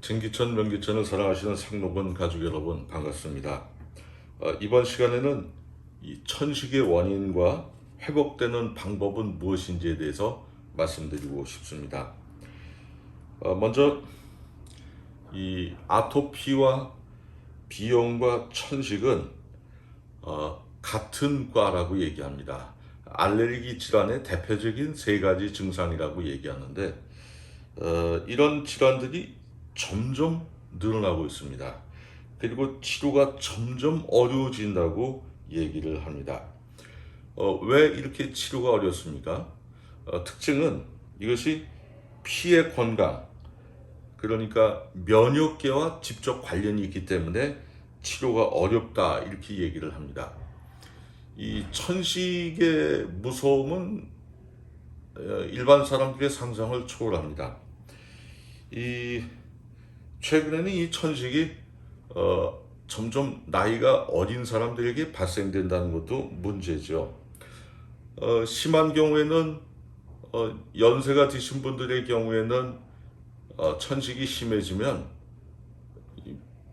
진기천 명기천을 사랑하시는 상록원 가족 여러분 반갑습니다. 이번 시간에는 이 천식의 원인과 회복되는 방법은 무엇인지에 대해서 말씀드리고 싶습니다. 먼저 이 아토피와 비염과 천식은 같은 과라고 얘기합니다. 알레르기 질환의 대표적인 세 가지 증상이라고 얘기하는데 이런 질환들이 점점 늘어나고 있습니다. 그리고 치료가 점점 어려워진다고 얘기를 합니다. 왜 이렇게 치료가 어렵습니까? 특징은 이것이 피의 건강, 그러니까 면역계와 직접 관련이 있기 때문에 치료가 어렵다 이렇게 얘기를 합니다. 이 천식의 무서움은 일반 사람들의 상상을 초월합니다. 최근에는 이 천식이 점점 나이가 어린 사람들에게 발생된다는 것도 문제죠. 심한 경우에는 연세가 드신 분들의 경우에는 천식이 심해지면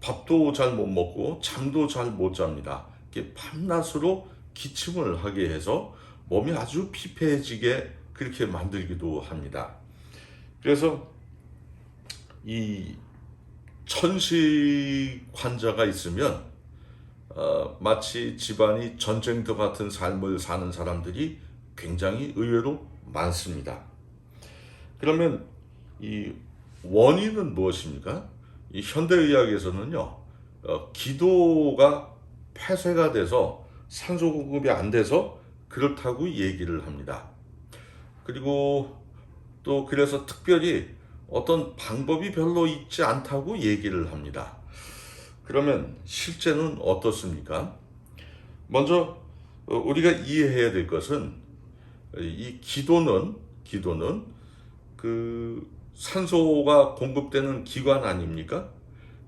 밥도 잘 못 먹고 잠도 잘 못 잡니다. 밤낮으로 기침을 하게 해서 몸이 아주 피폐해지게 그렇게 만들기도 합니다. 그래서 이 천식 환자가 있으면 마치 집안이 전쟁터 같은 삶을 사는 사람들이 굉장히 의외로 많습니다. 그러면 이 원인은 무엇입니까? 이 현대의학에서는요, 기도가 폐쇄가 돼서 산소 공급이 안 돼서 그렇다고 얘기를 합니다. 그리고 또 그래서 특별히 어떤 방법이 별로 있지 않다고 얘기를 합니다. 그러면 실제는 어떻습니까? 먼저 우리가 이해해야 될 것은 이 기도는 그 산소가 공급되는 기관 아닙니까?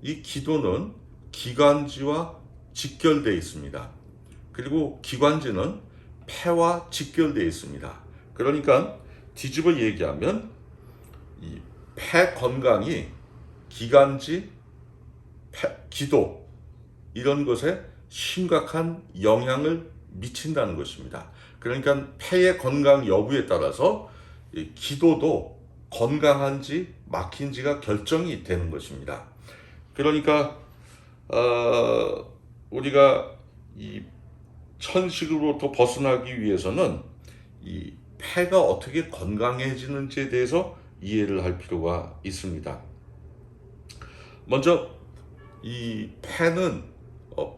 이 기도는 기관지와 직결되어 있습니다. 그리고 기관지는 폐와 직결되어 있습니다. 그러니까 뒤집어 얘기하면 이 폐 건강이 기관지, 기도 이런 것에 심각한 영향을 미친다는 것입니다. 그러니까 폐의 건강 여부에 따라서 기도도 건강한지 막힌지가 결정이 되는 것입니다. 그러니까 우리가 이 천식으로부터 벗어나기 위해서는 이 폐가 어떻게 건강해지는지에 대해서 이해를 할 필요가 있습니다. 먼저 이 폐는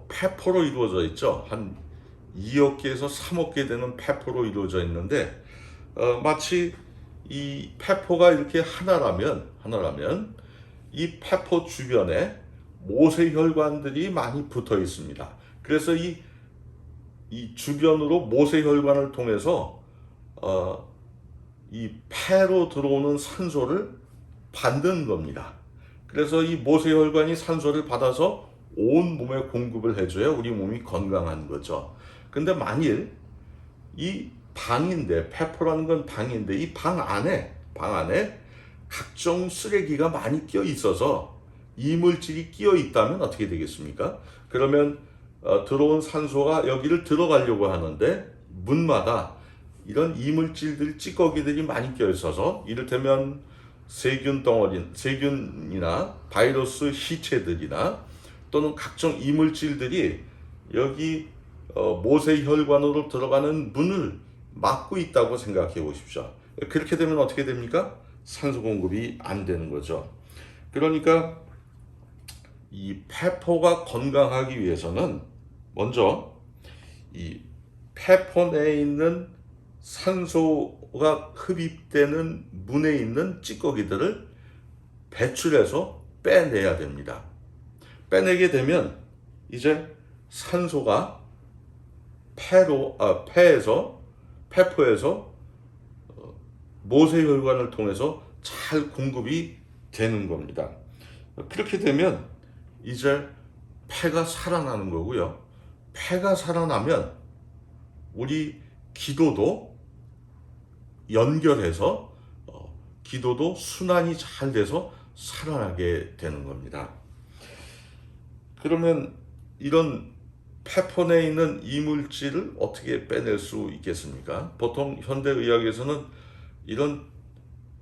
폐포로 이루어져 있죠. 한 2억 개에서 3억 개 되는 폐포로 이루어져 있는데 마치 이 폐포가 이렇게 하나라면 이 폐포 주변에 모세혈관들이 많이 붙어 있습니다. 그래서 이 주변으로 모세혈관을 통해서 이 폐로 들어오는 산소를 받는 겁니다. 그래서 이 모세혈관이 산소를 받아서 온 몸에 공급을 해줘야 우리 몸이 건강한 거죠. 근데 만일 이 방인데, 폐포라는 건 방인데 이 방 안에 각종 쓰레기가 많이 끼어 있어서 이물질이 끼어 있다면 어떻게 되겠습니까? 그러면 들어온 산소가 여기를 들어가려고 하는데 문마다 이런 이물질들, 찌꺼기들이 많이 껴 있어서 이를테면 세균이나 바이러스 시체들이나 또는 각종 이물질들이 여기 모세혈관으로 들어가는 문을 막고 있다고 생각해 보십시오. 그렇게 되면 어떻게 됩니까? 산소 공급이 안 되는 거죠. 그러니까 이 폐포가 건강하기 위해서는 먼저 이 폐포 내에 있는 산소가 흡입되는 문에 있는 찌꺼기들을 배출해서 빼내야 됩니다. 빼내게 되면 이제 산소가 폐포에서 모세혈관을 통해서 잘 공급이 되는 겁니다. 그렇게 되면 이제 폐가 살아나는 거고요. 폐가 살아나면 우리 기도도 연결해서 기도도 순환이 잘 돼서 살아나게 되는 겁니다. 그러면 이런 페퍼 내에 있는 이물질을 어떻게 빼낼 수 있겠습니까? 보통 현대의학에서는 이런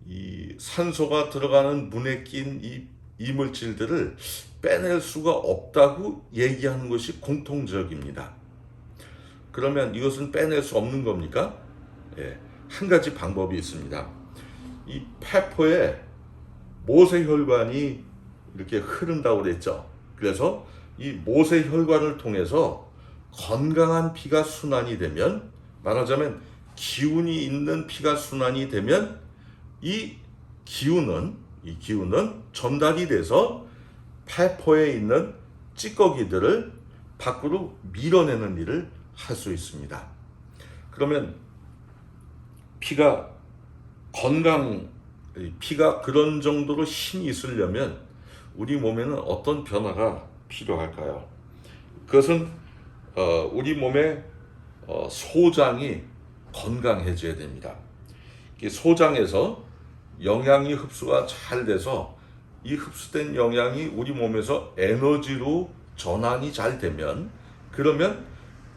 이 산소가 들어가는 문에 낀 이 이물질들을 빼낼 수가 없다고 얘기하는 것이 공통적입니다. 그러면 이것은 빼낼 수 없는 겁니까? 예, 한 가지 방법이 있습니다. 이 페퍼에 모세혈관이 이렇게 흐른다고 그랬죠. 그래서 이 모세혈관을 통해서 건강한 피가 순환이 되면, 말하자면 기운이 있는 피가 순환이 되면 이 기운은 전달이 돼서 페퍼에 있는 찌꺼기들을 밖으로 밀어내는 일을 할 수 있습니다. 그러면 피가 그런 정도로 힘이 있으려면 우리 몸에는 어떤 변화가 필요할까요? 그것은 우리 몸의 소장이 건강해져야 됩니다. 소장에서 영양이 흡수가 잘 돼서 이 흡수된 영양이 우리 몸에서 에너지로 전환이 잘 되면, 그러면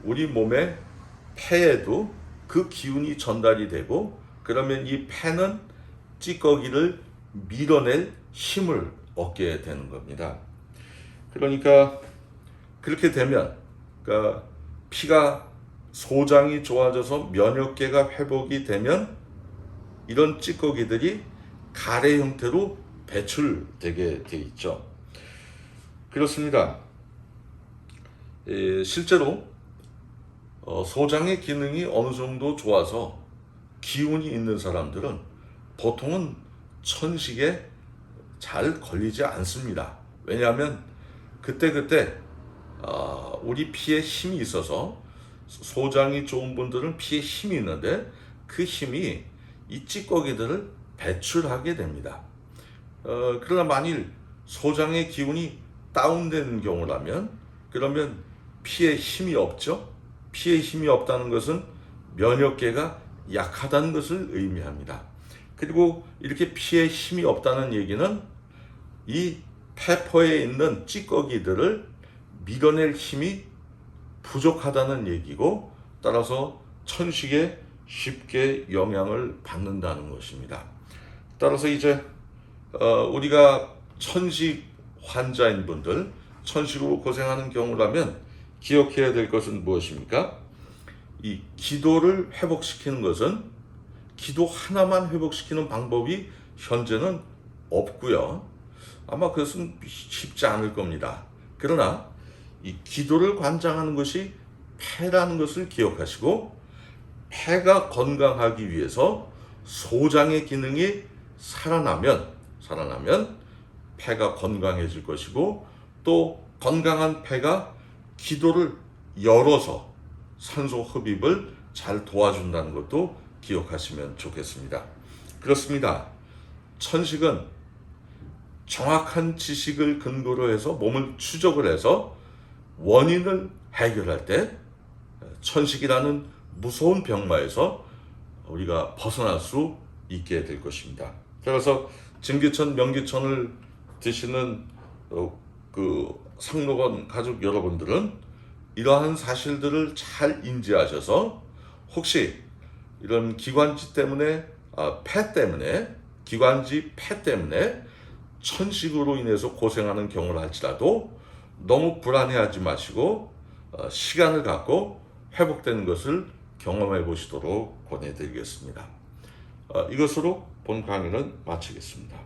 우리 몸의 폐에도 그 기운이 전달이 되고, 그러면 이 폐는 찌꺼기를 밀어낼 힘을 얻게 되는 겁니다. 그러니까 그렇게 되면, 그러니까 피가 소장이 좋아져서 면역계가 회복이 되면 이런 찌꺼기들이 가래 형태로 배출되게 돼 있죠. 그렇습니다. 실제로 소장의 기능이 어느 정도 좋아서 기운이 있는 사람들은 보통은 천식에 잘 걸리지 않습니다. 왜냐하면 그때그때 우리 피에 힘이 있어서, 소장이 좋은 분들은 피에 힘이 있는데 그 힘이 이 찌꺼기들을 배출하게 됩니다. 그러나 만일 소장의 기운이 다운되는 경우라면, 그러면 피에 힘이 없죠. 피에 힘이 없다는 것은 면역계가 약하다는 것을 의미합니다. 그리고 이렇게 피에 힘이 없다는 얘기는 이 페퍼에 있는 찌꺼기들을 밀어낼 힘이 부족하다는 얘기고, 따라서 천식에 쉽게 영향을 받는다는 것입니다. 따라서 이제 우리가 천식 환자인 분들, 천식으로 고생하는 경우라면 기억해야 될 것은 무엇입니까? 이 기도를 회복시키는 것은, 기도 하나만 회복시키는 방법이 현재는 없고요. 아마 그것은 쉽지 않을 겁니다. 그러나 이 기도를 관장하는 것이 폐라는 것을 기억하시고, 폐가 건강하기 위해서 소장의 기능이 살아나면 폐가 건강해질 것이고, 또 건강한 폐가 기도를 열어서 산소 흡입을 잘 도와준다는 것도 기억하시면 좋겠습니다. 그렇습니다. 천식은 정확한 지식을 근거로 해서 몸을 추적을 해서 원인을 해결할 때 천식이라는 무서운 병마에서 우리가 벗어날 수 있게 될 것입니다. 그래서 진기천, 명기천을 드시는 그 상록원 가족 여러분들은 이러한 사실들을 잘 인지하셔서, 혹시 이런 기관지 때문에, 기관지 폐 때문에 천식으로 인해서 고생하는 경우를 할지라도 너무 불안해하지 마시고 시간을 갖고 회복되는 것을 경험해 보시도록 권해드리겠습니다. 이것으로 본 강의는 마치겠습니다.